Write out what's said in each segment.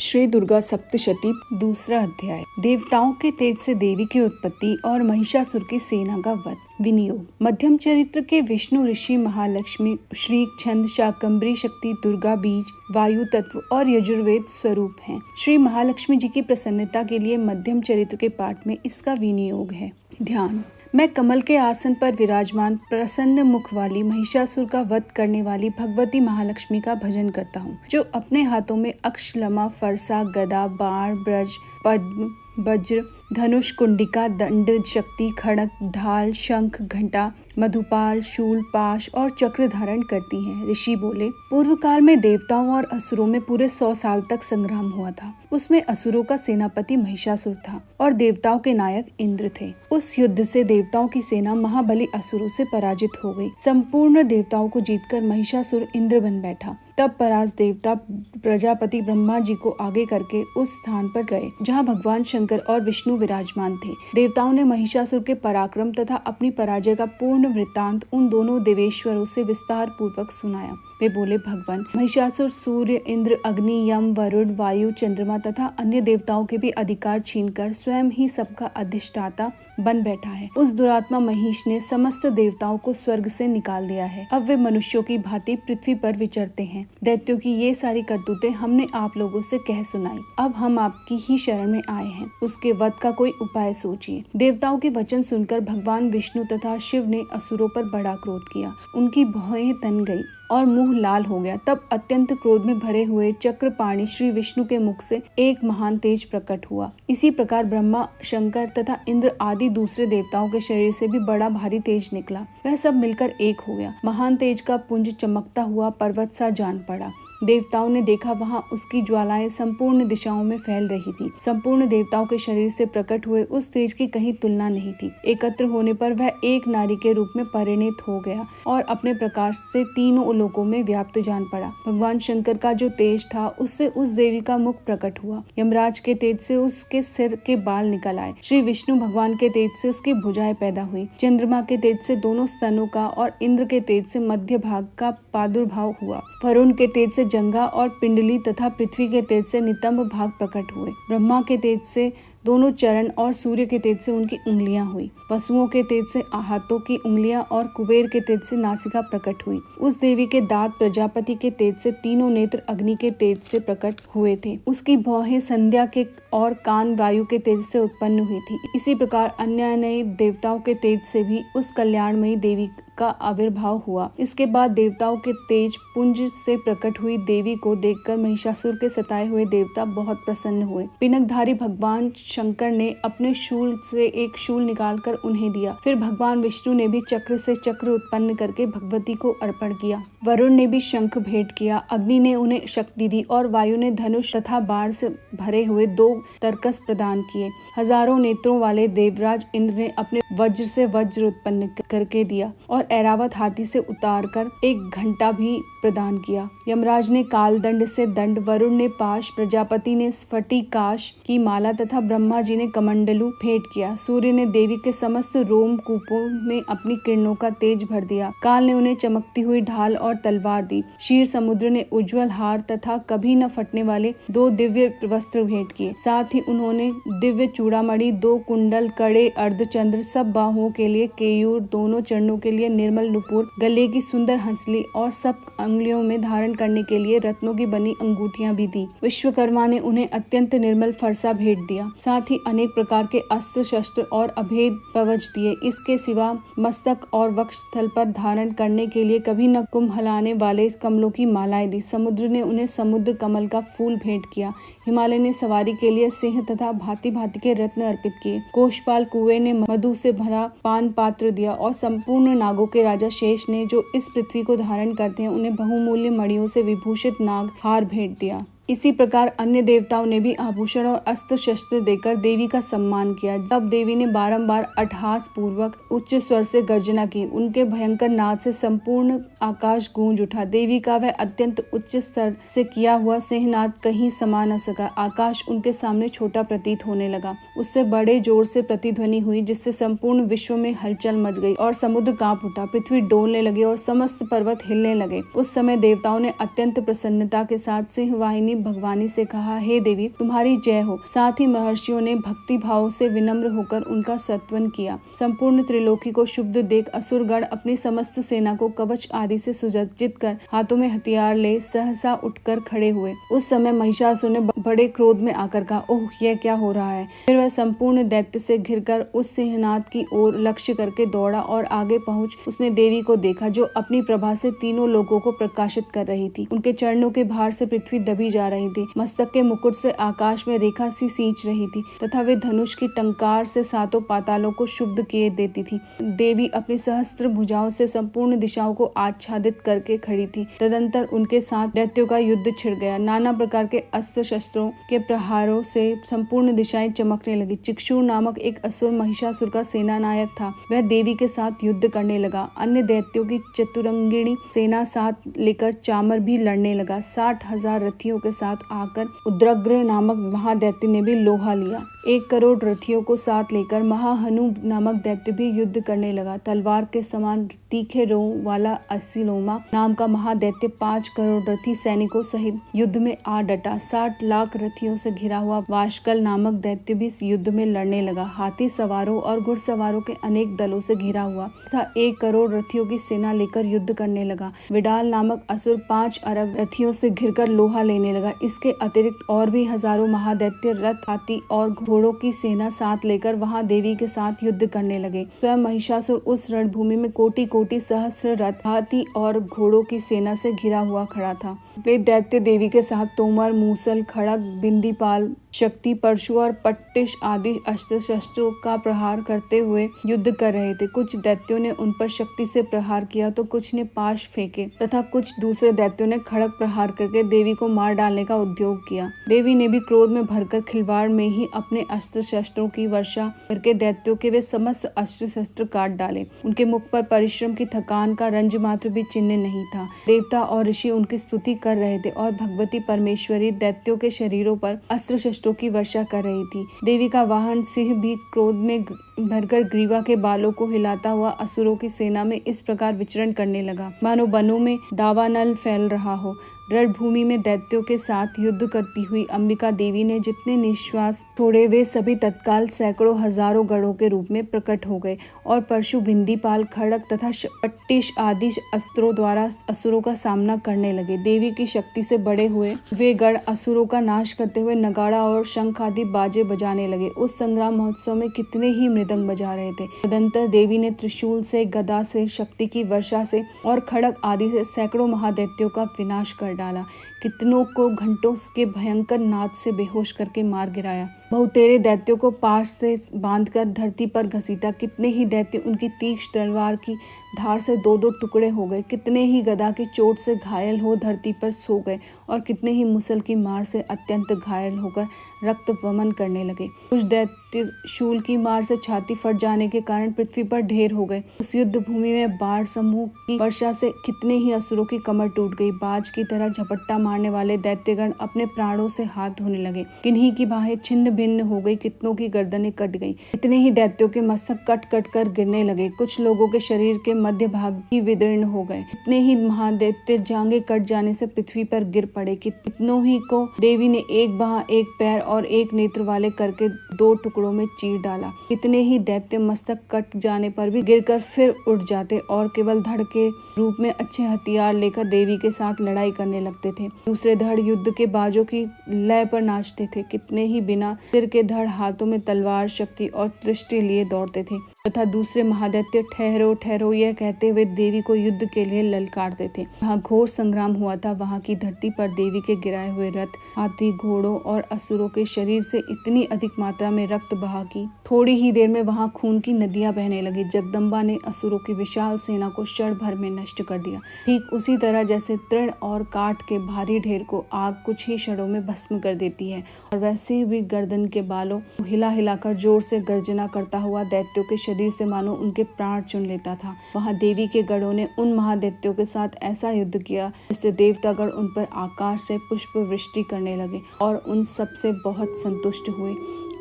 श्री दुर्गा सप्तशती दूसरा अध्याय। देवताओं के तेज से देवी की उत्पत्ति और महिषासुर की सेना का वध। विनियोग। मध्यम चरित्र के विष्णु ऋषि महालक्ष्मी श्री छंद शाकंभरी शक्ति दुर्गा बीज वायु तत्व और यजुर्वेद स्वरूप हैं। श्री महालक्ष्मी जी की प्रसन्नता के लिए मध्यम चरित्र के पाठ में इसका विनियोग है। ध्यान। मैं कमल के आसन पर विराजमान प्रसन्न मुख वाली महिषासुर का वध करने वाली भगवती महालक्ष्मी का भजन करता हूँ, जो अपने हाथों में अक्षलमा, फरसा, गदा, बाण, ब्रज, पद्म, वज्र, धनुष, कुंडिका, दंड, शक्ति, खड़ग, ढाल, शंख, घंटा, मधुपाल, शूल, पाश और चक्र धारण करती हैं। ऋषि बोले, पूर्व काल में देवताओं और असुरों में पूरे 100 साल तक संग्राम हुआ था। उसमें असुरों का सेनापति महिषासुर था और देवताओं के नायक इंद्र थे। उस युद्ध से देवताओं की सेना महाबली असुरों से पराजित हो गई। संपूर्ण देवताओं को जीतकर महिषासुर इंद्र बन बैठा। तब पराज देवता प्रजापति ब्रह्मा जी को आगे करके उस स्थान पर गए जहाँ भगवान शंकर और विष्णु विराजमान थे। देवताओं ने महिषासुर के पराक्रम तथा अपनी पराजय का पूर्ण वृत्तांत उन दोनों देवेश्वरों से विस्तार पूर्वक सुनाया। वे बोले, भगवान, महिषासुर सूर्य, इंद्र, अग्नि, यम, वरुण, वायु, चंद्रमा तथा अन्य देवताओं के भी अधिकार छीनकर स्वयं ही सबका अधिष्ठाता बन बैठा है। उस दुरात्मा महिष ने समस्त देवताओं को स्वर्ग से निकाल दिया है। अब वे मनुष्यों की भांति पृथ्वी पर विचरते हैं। दैत्यों की ये सारी करतूतें हमने आप लोगों से कह सुनाई। अब हम आपकी ही शरण में आए हैं। उसके वध का कोई उपाय सोचिए। देवताओं के वचन सुनकर भगवान विष्णु तथा शिव ने असुरों पर बड़ा क्रोध किया। उनकी भौहें तन गई और मुंह लाल हो गया। तब अत्यंत क्रोध में भरे हुए चक्रपाणि श्री विष्णु के मुख से एक महान तेज प्रकट हुआ। इसी प्रकार ब्रह्मा, शंकर तथा इंद्र आदि दूसरे देवताओं के शरीर से भी बड़ा भारी तेज निकला। वह सब मिलकर एक हो गया। महान तेज का पुंज चमकता हुआ पर्वत सा जान पड़ा। देवताओं ने देखा, वहां उसकी ज्वालाएं संपूर्ण दिशाओं में फैल रही थी। संपूर्ण देवताओं के शरीर से प्रकट हुए उस तेज की कहीं तुलना नहीं थी। एकत्र होने पर वह एक नारी के रूप में परिणित हो गया और अपने प्रकाश से तीनों लोकों में व्याप्त जान पड़ा। भगवान शंकर का जो तेज था, उससे उस देवी का मुख प्रकट हुआ। यमराज के तेज से उसके सिर के बाल निकल आए। श्री विष्णु भगवान के तेज से उसकी भुजाएं पैदा हुई। चंद्रमा के तेज से दोनों स्तनों का और इंद्र के तेज से मध्य भाग का प्रादुर्भाव हुआ। वरुण के तेज से जंघा और पिंडली तथा पृथ्वी के तेज से नितंब भाग प्रकट हुए। ब्रह्मा के तेज से दोनों चरण और सूर्य के तेज से उनकी उंगलियां हुई। वसुओं के तेज से हाथों की उंगलियां और कुबेर के तेज से नासिका प्रकट हुई। उस देवी के दांत प्रजापति के तेज से, तीनों नेत्र अग्नि के तेज से प्रकट हुए थे। उसकी भौहें संध्या के और कान वायु के तेज से उत्पन्न हुई थी। इसी प्रकार अन्य देवताओं के तेज से भी उस कल्याणमयी देवी का आविर्भाव हुआ। इसके बाद देवताओं के तेज पुंज से प्रकट हुई देवी को देखकर महिषासुर के सताए हुए देवता बहुत प्रसन्न हुए। पिनकधारी भगवान शंकर ने अपने शूल से एक शूल निकालकर उन्हें दिया। फिर भगवान विष्णु ने भी चक्र से चक्र उत्पन्न करके भगवती को अर्पण किया। वरुण ने भी शंख भेंट किया। अग्नि ने उन्हें शक्ति दी और वायु ने धनुष तथा बाण से भरे हुए 2 तरकस प्रदान किए। हजारों नेत्रों वाले देवराज इंद्र ने अपने वज्र से वज्र उत्पन्न करके दिया और ऐरावत हाथी से उतार कर एक घंटा भी प्रदान किया। यमराज ने काल दंड से दंड, वरुण ने पाश, प्रजापति ने स्फटिकाश की माला तथा ब्रह्मा जी ने कमंडलू भेंट किया। सूर्य ने देवी के समस्त रोम कूपों में अपनी किरणों का तेज भर दिया। काल ने उन्हें चमकती हुई ढाल और तलवार दी। क्षीर समुद्र ने उज्ज्वल हार तथा कभी न फटने वाले 2 दिव्य वस्त्र भेंट किए। साथ ही उन्होंने दिव्य चूड़ामणि, 2 कुंडल, कड़े, अर्धचंद्र, सब बाहुओं के लिए केयूर, दोनों चरणों के लिए निर्मल नुपुर, गले की सुंदर हंसली और सब अंगुलियों में धारण करने के लिए रत्नों की बनी अंगूठियां भी दी। विश्वकर्मा ने उन्हें अत्यंत निर्मल फरसा भेंट दिया। साथ ही अनेक प्रकार के अस्त्र शस्त्र और अभेद कवच दिए। इसके सिवा मस्तक और वक्षस्थल पर धारण करने के लिए कभी न कुम्हलाने वाले कमलों की मालाएं दी। समुद्र ने उन्हें समुद्र कमल का फूल भेंट किया। हिमालय ने सवारी के लिए सिंह तथा भांति भांति के रत्न अर्पित किए। कोषपाल कुएं ने मधु से भरा पान पात्र दिया और संपूर्ण नागों के राजा शेष ने, जो इस पृथ्वी को धारण करते हैं, उन्हें बहुमूल्य मणियों से विभूषित नाग हार भेंट दिया। इसी प्रकार अन्य देवताओं ने भी आभूषण और अस्त्र शस्त्र देकर देवी का सम्मान किया। तब देवी ने बारंबार अट्टहास पूर्वक उच्च स्वर से गर्जना की। उनके भयंकर नाद से संपूर्ण आकाश गूंज उठा। देवी का वह अत्यंत उच्च स्तर से किया हुआ सिंहनाद कहीं समा न सका। आकाश उनके सामने छोटा प्रतीत होने लगा। उससे बड़े जोर से प्रतिध्वनि हुई, जिससे संपूर्ण विश्व में हलचल मच गई और समुद्र कांप उठा। पृथ्वी डोलने लगे और समस्त पर्वत हिलने लगे। उस समय देवताओं ने अत्यंत प्रसन्नता के साथ सिंह वाहिनी भगवानी से कहा, हे देवी तुम्हारी जय हो। साथ ही महर्षियों ने भक्ति भाव से विनम्र होकर उनका सत्वन किया। संपूर्ण त्रिलोकी को शुभ देख असुरगण अपनी समस्त सेना को कवच आदि से सुसज्जित कर हाथों में हथियार ले सहसा उठकर खड़े हुए। उस समय महिषासुर ने बड़े क्रोध में आकर कहा, ओह यह क्या हो रहा है। फिर वह संपूर्ण दैत्य से घिरकर उस सिंहनाद की ओर लक्ष्य करके दौड़ा और आगे पहुंच उसने देवी को देखा, जो अपनी प्रभा से तीनों लोगों को प्रकाशित कर रही थी। उनके चरणों के भार से पृथ्वी दबी जा रही थी, मस्तक के मुकुट से आकाश में रेखा सी सींच रही थी तथा वे धनुष की टंकार से सातों पातालों को शुद्ध किए देती थी। देवी अपनी सहस्त्र भुजाओं से संपूर्ण दिशाओं को आच्छादित करके खड़ी थी। तदंतर उनके साथ दैत्यों का युद्ध छिड़ गया। नाना प्रकार के अस्त्र शस्त्रों के प्रहारों से संपूर्ण दिशाएं चमकने लगी। चिक्षुर नामक एक असुर महिषासुर का सेनानायक था, वह देवी के साथ युद्ध करने लगा। अन्य दैत्यों की चतुरंगिणी सेना साथ लेकर चामर भी लड़ने लगा। 60,000 रथियों के साथ आकर उद्रग्र नामक महादैत्य ने भी लोहा लिया। 1 करोड़ रथियों को साथ लेकर महाहनु नामक दैत्य भी युद्ध करने लगा। तलवार के समान तीखे रों वाला असिलोमा नाम का महादैत्य 5 करोड़ रथी सैनिकों सहित युद्ध में आ डटा। 60 लाख रथियों से घिरा हुआ वाशकल नामक दैत्य भी युद्ध में लड़ने लगा। हाथी सवारों और घुड़सवारों के अनेक दलों से घिरा हुआ तथा 1 करोड़ रथियों की सेना लेकर युद्ध करने लगा। विडाल नामक असुर 5 अरब रथियों से घिरकर लोहा लेने लगा। इसके अतिरिक्त और भी हजारों महादैत्य रथ, हाथी और घोड़ों की सेना साथ लेकर वहां देवी के साथ युद्ध करने लगे। स्वयं महिषासुर उस रणभूमि में कोटि कोटि सहस्र रथ, हाथी और घोड़ों की सेना से घिरा हुआ खड़ा था। वे दैत्य देवी के साथ तोमर, मूसल, खड़ग, बिंदीपाल, शक्ति, परशु और पट्टिश आदि अस्त्र शस्त्रों का प्रहार करते हुए युद्ध कर रहे थे। कुछ दैत्यों ने उन पर शक्ति से प्रहार किया तो कुछ ने पाश फेंके तथा कुछ दूसरे दैत्यों ने खड़ग प्रहार करके देवी को मार डालने का उद्योग किया। देवी ने भी क्रोध में भरकर खिलवाड़ में ही अपने अस्त्र शस्त्रों की वर्षा करके दैत्यों के वे समस्त अस्त्र शस्त्र काट डाले। उनके मुख पर परिश्रम की थकान का रंज मात्र भी चिन्ह नहीं था। देवता और ऋषि उनकी स्तुति कर रहे थे और भगवती परमेश्वरी दैत्यों के शरीरों पर अस्त्र शस्त्रों की वर्षा कर रही थी। देवी का वाहन सिंह भी क्रोध में भरकर ग्रीवा के बालों को हिलाता हुआ असुरों की सेना में इस प्रकार विचरण करने लगा, मानो वनों में दावानल फैल रहा हो। रणभूमि में दैत्यों के साथ युद्ध करती हुई अंबिका देवी ने जितने निश्वास छोड़े वे सभी तत्काल सैकड़ों हजारों गढ़ों के रूप में प्रकट हो गए और परशु, बिंदीपाल, खड़ग तथा पट्टिश आदि अस्त्रों द्वारा असुरों का सामना करने लगे। देवी की शक्ति से बड़े हुए वे गढ़ असुरों का नाश करते हुए नगाड़ा और शंख आदि बाजे बजाने लगे। उस संग्राम महोत्सव में कितने ही मृदंग बजा रहे थे। तदंतर देवी ने त्रिशूल से, गदा से, शक्ति की वर्षा से और खड़ग आदि से सैकड़ों महादैत्यों का विनाश कर डाला। कितनों को घंटों के भयंकर नाद से बेहोश करके मार गिराया। बहुतेरे दैत्यों को पाश से बांधकर धरती पर घसीटा। कितने ही दैत्य उनकी तीक्ष्ण तलवार की धार से 2-2 टुकड़े हो गए। कितने ही गदा की चोट से घायल हो धरती पर सो गए और कितने ही मुसल की मार से अत्यंत घायल होकर रक्त वमन करने लगे। कुछ दैत्य शूल की मार से छाती फट जाने के कारण पृथ्वी पर ढेर हो गए। उस युद्ध भूमि में बाढ़ समूह की वर्षा से कितने ही असुरों की कमर टूट गई। बाज की तरह झपट्टा मारने वाले दैत्यगण अपने प्राणों से हाथ धोने लगे। किन्हीं की बाहें छिन्न भिन्न हो गई, कितनों की गर्दनें कट गई। इतने ही दैत्यों के मस्तक कट कट कर गिरने लगे। कुछ लोगों के शरीर के मध्य भाग ही विदीर्ण हो गए। इतने ही महादैत्य जांघें कट जाने से पृथ्वी पर गिर पड़े। कितनों ही को देवी ने एक बाह, एक पैर और एक नेत्र वाले करके 2 टुकड़ों में चीर डाला। कितने ही दैत्य मस्तक कट जाने पर भी गिरकर फिर उठ जाते और केवल धड़ के रूप में अच्छे हथियार लेकर देवी के साथ लड़ाई करने लगते थे। दूसरे धड़ युद्ध के बाजों की लय पर नाचते थे। कितने ही बिना सिर के धड़ हाथों में तलवार, शक्ति और दृष्टि लिए दौड़ते थे तथा दूसरे महादैत्य ठहरो ठहरो यह कहते हुए देवी को युद्ध के लिए ललकारते थे। वहाँ घोर संग्राम हुआ था। वहाँ की धरती पर देवी के गिराए हुए रथ, हाथी, घोड़ों और असुरों के शरीर से इतनी अधिक मात्रा में रक्त बहा कि थोड़ी ही देर में वहाँ खून की नदियां बहने लगी। जगदम्बा ने असुरों की विशाल सेना को क्षण भर में नष्ट कर दिया। ठीक उसी तरह जैसे तृण और काठ के भारी ढेर को आग कुछ ही क्षणों में भस्म कर देती है, और वैसे भी गर्दन के बालों को हिला हिलाकर जोर से गर्जना करता हुआ दैत्यों के शरीर से मानो उनके प्राण चुन लेता था। वहां देवी के गढ़ों ने उन महादैत्यों के साथ ऐसा युद्ध किया जिससे देवतागण उन पर आकाश से पुष्प वृष्टि करने लगे और उन सबसे बहुत संतुष्ट हुए।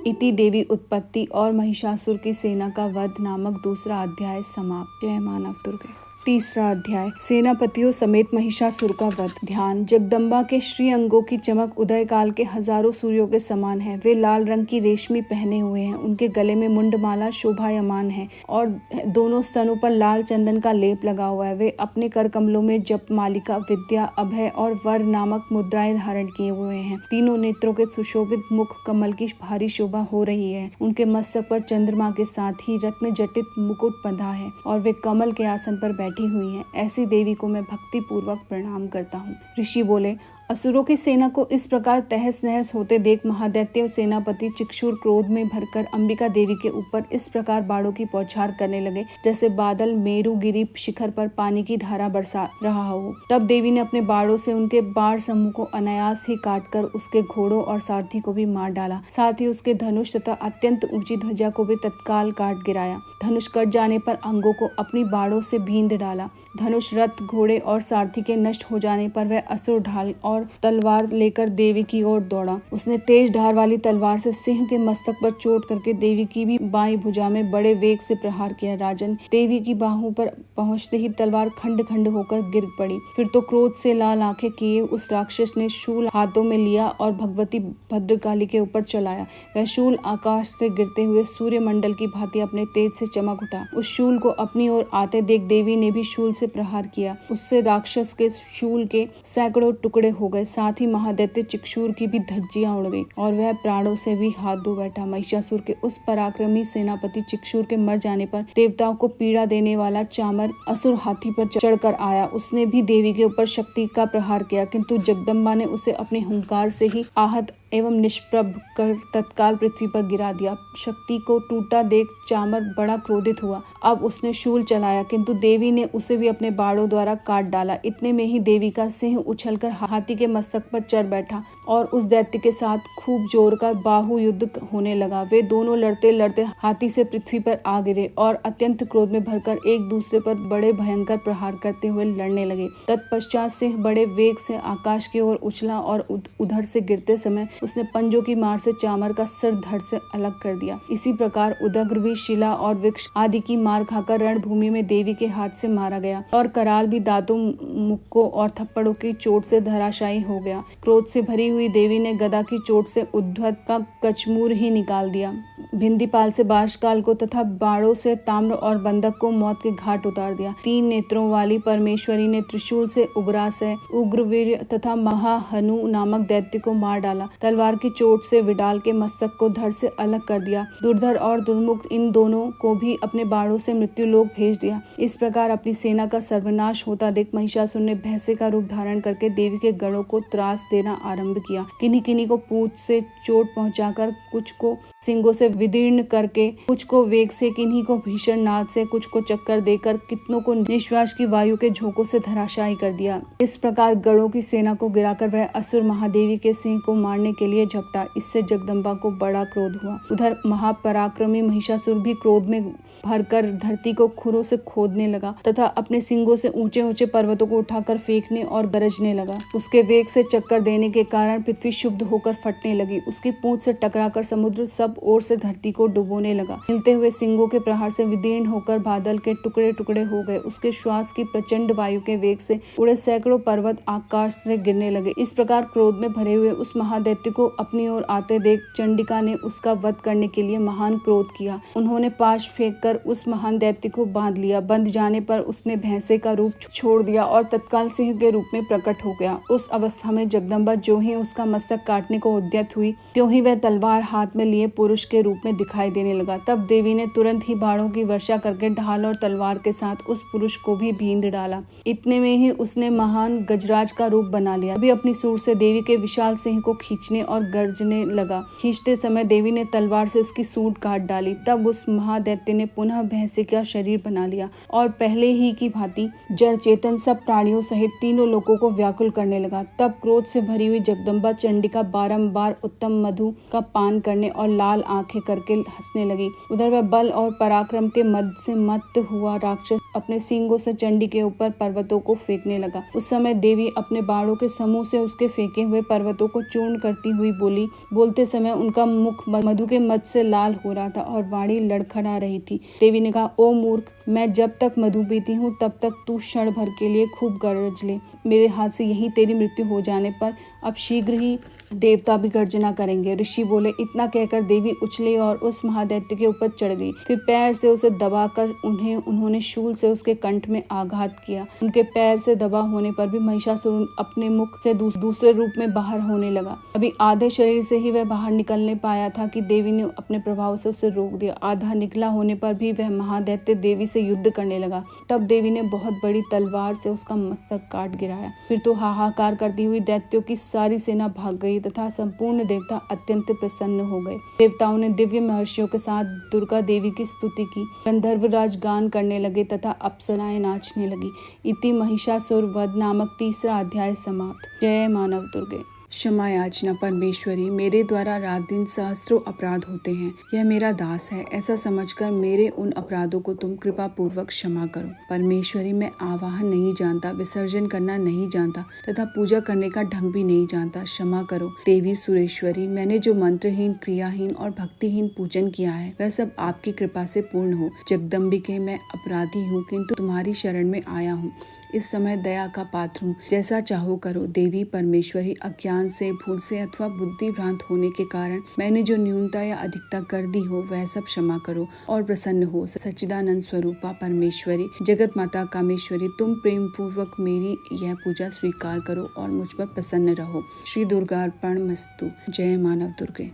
इति देवी उत्पत्ति और महिषासुर की सेना का वध नामक दूसरा अध्याय समाप्त। जय मानव दुर्गे। तीसरा अध्याय सेनापतियों समेत महिषासुर का वध। ध्यान। जगदम्बा के श्री अंगों की चमक उदय काल के हजारों सूर्यों के समान है। वे लाल रंग की रेशमी पहने हुए हैं। उनके गले में मुंडमाला शोभायमान है और दोनों स्तनों पर लाल चंदन का लेप लगा हुआ है। वे अपने कर कमलों में जप मालिका, विद्या, अभय और वर नामक मुद्राएं धारण किए हुए हैं। तीनों नेत्रों के सुशोभित मुख कमल की भारी शोभा हो रही है। उनके मस्तक पर चंद्रमा के साथ ही रत्न जटित मुकुट बंधा है और वे कमल के आसन पर बैठी हुई हैं। ऐसी देवी को मैं भक्ति पूर्वक प्रणाम करता हूँ। ऋषि बोले, असुरों की सेना को इस प्रकार तहस नहस होते देख महादैत्य सेनापति चिक्षुर क्रोध में भरकर अंबिका देवी के ऊपर इस प्रकार बाणों की बौछार करने लगे जैसे बादल मेरुगिरी शिखर पर पानी की धारा बरसा रहा हो। तब देवी ने अपने बाणों से उनके बाण समूह को अनायास ही काटकर उसके घोड़ों और सारथी को भी मार डाला। साथ ही उसके धनुष तथा अत्यंत ऊंची ध्वजा को भी तत्काल काट गिराया। धनुष कट जाने पर अंगों को अपनी बाणों से बींध डाला। धनुष, रथ, घोड़े और सारथी के नष्ट हो जाने पर वह असुर ढाल और तलवार लेकर देवी की ओर दौड़ा। उसने तेज धार वाली तलवार से सिंह के मस्तक पर चोट करके देवी की भी बाईं भुजा में बड़े वेग से प्रहार किया। राजन, देवी की बाहों पर पहुंचते ही तलवार खंड खंड होकर गिर पड़ी। फिर तो क्रोध से लाल आंखें किए उस राक्षस ने शूल हाथों में लिया और भगवती भद्रकाली के ऊपर चलाया। वह शूल आकाश से गिरते हुए सूर्यमंडल की भांति अपने तेज से चमक उठा। उस शूल को अपनी ओर आते देख देवी ने भी शूल से प्रहार किया। उससे राक्षस के शूल के सैकड़ों टुकड़े हो गए। साथ ही महादैत्य चिक्षुर की भी धज्जियां उड़ गई और वह प्राणों से भी हाथ धो बैठा। महिषासुर के उस पराक्रमी सेनापति चिक्षुर के मर जाने पर देवताओं को पीड़ा देने वाला चामर असुर हाथी पर चढ़कर आया। उसने भी देवी के ऊपर शक्ति का प्रहार किया, किंतु जगदम्बा ने उसे अपने हुंकार से ही आहत एवं निष्प्रभ कर तत्काल पृथ्वी पर गिरा दिया। शक्ति को टूटा देख चामर बड़ा क्रोधित हुआ। अब उसने शूल चलाया, किंतु देवी ने उसे भी अपने बाणों द्वारा काट डाला। इतने में ही देवी का सिंह उछलकर हाथी के मस्तक पर चढ़ बैठा और उस दैत्य के साथ खूब जोर का बाहु युद्ध होने लगा। वे दोनों लड़ते लड़ते हाथी से पृथ्वी पर आ गिरे और अत्यंत क्रोध में भरकर एक दूसरे पर बड़े भयंकर प्रहार करते हुए लड़ने लगे। तत्पश्चात सिंह बड़े वेग से आकाश की ओर उछला और उधर से गिरते समय उसने पंजों की मार से चामर का सिर धड़ से अलग कर दिया। इसी प्रकार उदग्र भी शिला और वृक्ष आदि की मार खाकर रणभूमि में देवी के हाथ से मारा गया और कराल भी दांतों, मुक्कों और थप्पड़ों की चोट से धराशायी हो गया। क्रोध से भरी हुई देवी ने गदा की चोट से उद्धत का कचमूर ही निकाल दिया। भिंदीपाल से बाष्काल को तथा बाणों से ताम्र और बंधक को मौत के घाट उतार दिया। 3 नेत्रों वाली परमेश्वरी ने त्रिशूल से उग्रासय, उग्रवीर्य तथा महाहनु नामक दैत्य को मार डाला। तलवार की चोट से विडाल के मस्तक को धड़ से अलग कर दिया। दुर्धर और दुर्मुक्त इन दोनों को भी अपने बाणों से मृत्यु लोक भेज दिया। इस प्रकार अपनी सेना का सर्वनाश होता देख महिषासुर ने भैंसे का रूप धारण करके देवी के गढ़ों को त्रास देना आरंभ किया। किन्हीं किन्हीं को पूंछ से चोट पहुंचाकर, कुछ को सिंगों से विदीर्ण करके, कुछ को वेग से, किन्हीं को भीषण नाद से, कुछ को चक्कर देकर, कितनों को निश्वास की वायु के झोंकों से धराशायी कर दिया। इस प्रकार गढ़ों की सेना को गिराकर वह असुर महादेवी के सिंह को मारने के लिए झपटा। इससे जगदम्बा को बड़ा क्रोध हुआ। उधर महापराक्रमी महिषासुर भी क्रोध में भरकर धरती को खुरों से खोदने लगा तथा अपने सिंगों से ऊंचे ऊंचे पर्वतों को उठाकर फेंकने और गरजने लगा। उसके वेग से चक्कर देने के कारण पृथ्वी शुद्ध होकर फटने लगी। उसकी पूंछ से टकराकर समुद्र सब ओर से धरती को डुबोने लगा। हिलते हुए सिंगों के प्रहार से विदीर्ण होकर बादल के टुकड़े टुकड़े हो गए। उसके श्वास की प्रचंड वायु के वेग से उड़े सैकड़ों पर्वत आकाश से गिरने लगे। इस प्रकार क्रोध में भरे हुए उस महादैत्य को अपनी ओर आते देख चंडिका ने उसका वध करने के लिए महान क्रोध किया। उन्होंने पाश फेंककर उस महान दैत्य को बांध लिया। बंध जाने पर उसने भैंसे का रूप छोड़ दिया और तत्काल सिंह के रूप में प्रकट हो गया। उस अवस्था में जगदम्बा जो ही उसका मस्तक काटने को उद्यत हुई, त्यों ही वह तलवार हाथ में लिए पुरुष के रूप में दिखाई देने लगा। तब देवी ने तुरंत ही बाणों की वर्षा करके ढाल और तलवार के साथ उस पुरुष को भी बींध डाला। इतने में ही उसने महान गजराज का रूप बना लिया। अभी अपनी सूंड से देवी के विशाल सिंह को खींचने और गर्जने लगा। खींचते समय देवी ने तलवार से उसकी सूंड काट डाली। तब उस महादैत्य ने पुनः भैंसे का शरीर बना लिया और पहले ही की भांति जड़ चेतन सब प्राणियों सहित तीनों लोगों को व्याकुल करने लगा। तब क्रोध से भरी हुई जगदम्बा चंडिका बारंबार उत्तम मधु का पान करने और लाल आंखें करके हंसने लगी। उधर वह बल और पराक्रम के मद से मत हुआ राक्षस अपने सींगों से चंडी के ऊपर पर्वतों को फेंकने लगा। उस समय देवी अपने बाणों के समूह से उसके फेंके हुए पर्वतों को चूर्ण करती हुई बोली। बोलते समय उनका मुख मधु के मद से लाल हो रहा था और वाणी लड़खड़ा रही थी। देवी ने कहा, ओ मूर्ख, मैं जब तक मधु पीती हूँ तब तक तू क्षण भर के लिए खूब गरज ले। मेरे हाथ से यही तेरी मृत्यु हो जाने पर अब शीघ्र ही देवता भी गर्जना करेंगे। ऋषि बोले। इतना कहकर देवी उछली और उस महादैत्य के ऊपर चढ़ गई। फिर पैर से उसे दबाकर उन्होंने शूल से उसके कंठ में आघात किया। उनके पैर से दबा होने पर भी महिषासुर अपने मुख से दूसरे रूप में बाहर होने लगा। अभी आधे शरीर से ही वह बाहर निकलने पाया था कि देवी ने अपने प्रभाव से उसे रोक दिया। आधा निकला होने पर भी वह महादैत्य देवी से युद्ध करने लगा। तब देवी ने बहुत बड़ी तलवार से उसका मस्तक काट गिराया। फिर तो हाहाकार करती हुई दैत्यों की सारी सेना भाग गई तथा संपूर्ण देवता अत्यंत प्रसन्न हो गए। देवताओं ने दिव्य महर्षियों के साथ दुर्गा देवी की स्तुति की। गंधर्वराज गान करने लगे तथा अप्सराएं नाचने लगी। इति महिषासुर वध नामक 3रा अध्याय समाप्त। जय मानव दुर्गे। क्षमा याचना। परमेश्वरी, मेरे द्वारा रात दिन सहस्त्रों अपराध होते हैं। यह मेरा दास है, ऐसा समझकर मेरे उन अपराधों को तुम कृपा पूर्वक क्षमा करो। परमेश्वरी, मैं आवाहन नहीं जानता, विसर्जन करना नहीं जानता तथा पूजा करने का ढंग भी नहीं जानता। क्षमा करो। देवी सुरेश्वरी, मैंने जो मंत्रहीन, क्रियाहीन और भक्तिहीन पूजन किया है वह सब आपकी कृपा से पूर्ण हो। जगदम्बिके, मैं अपराधी हूँ किंतु तुम्हारी शरण में आया हूँ। इस समय दया का पात्र हूँ, जैसा चाहो करो। देवी परमेश्वरी, अज्ञान से, भूल से अथवा बुद्धि भ्रांत होने के कारण मैंने जो न्यूनता या अधिकता कर दी हो वह सब क्षमा करो और प्रसन्न हो। सच्चिदानंद स्वरूपा परमेश्वरी, जगत माता कामेश्वरी, तुम प्रेम पूर्वक मेरी यह पूजा स्वीकार करो और मुझ पर प्रसन्न रहो। श्री दुर्गार्पणमस्तु। जय मानव दुर्गे।